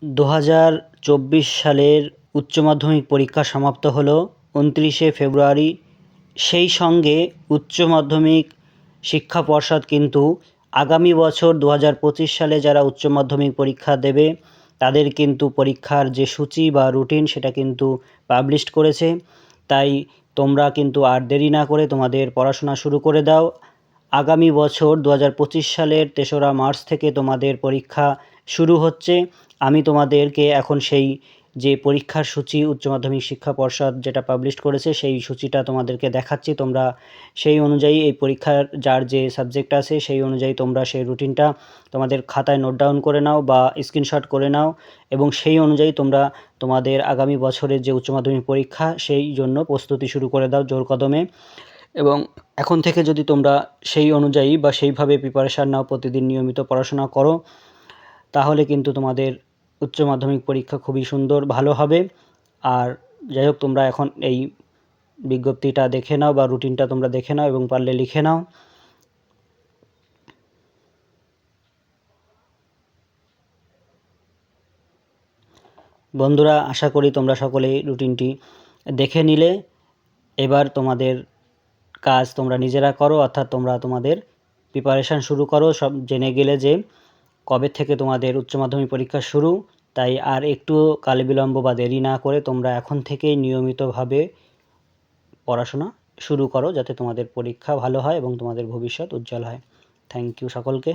2024 সালের উচ্চ মাধ্যমিক পরীক্ষা সমাপ্ত হলো 29শে ফেব্রুয়ারি। সেই সঙ্গে উচ্চ মাধ্যমিক শিক্ষা পর্ষদ কিন্তু আগামী বছর 2025 সালে যারা উচ্চ মাধ্যমিক পরীক্ষা দেবে তাদের কিন্তু পরীক্ষার যে সূচি বা রুটিন সেটা কিন্তু পাবলিশ করেছে। তাই তোমরা কিন্তু আর দেরি না করে তোমাদের পড়াশোনা শুরু করে দাও। আগামী বছর 2025 সালের 3রা মার্চ থেকে তোমাদের পরীক্ষা শুরু হচ্ছে। আমি তোমাদেরকে এখন সেই যে পরীক্ষার সূচি উচ্চ মাধ্যমিক শিক্ষা পর্ষদ যেটা পাবলিশ করেছে সেই সূচিটা তোমাদেরকে দেখাচ্ছি। তোমরা সেই অনুযায়ী এই পরীক্ষার যার যে সাবজেক্ট আছে সেই অনুযায়ী তোমরা সেই রুটিনটা তোমাদের খাতায় নোট ডাউন করে নাও বা স্ক্রিনশট করে নাও এবং সেই অনুযায়ী তোমরা তোমাদের আগামী বছরের যে উচ্চ মাধ্যমিক পরীক্ষা সেই জন্য প্রস্তুতি শুরু করে দাও জোর কদমে। এবং এখন থেকে যদি তোমরা সেই অনুযায়ী বা সেইভাবে প্রিপারেশান নাও, প্রতিদিন নিয়মিত পড়াশোনা করো, তাহলে কিন্তু তোমাদের উচ্চ মাধ্যমিক পরীক্ষা খুবই সুন্দর ভালো হবে। আর যাই হোক, তোমরা এখন এই বিজ্ঞপ্তিটা দেখে নাও বা রুটিনটা তোমরা দেখে নাও এবং পারলে লিখে নাও। বন্ধুরা, আশা করি তোমরা সকলেই রুটিনটি দেখে নিলে। এবার তোমাদের কাজ তোমরা নিজেরা করো, অর্থাৎ তোমরা তোমাদের প্রিপারেশান শুরু করো। সব জেনে গেলে যে কবে থেকে তোমাদের উচ্চ মাধ্যমিক পরীক্ষা শুরু, তাই আর একটু কালবিলম্ব বা দেরি না করে তোমরা এখন থেকেই নিয়মিতভাবে পড়াশোনা শুরু করো, যাতে তোমাদের পরীক্ষা ভালো হয় এবং তোমাদের ভবিষ্যৎ উজ্জ্বল হয়। থ্যাংক ইউ সকলকে।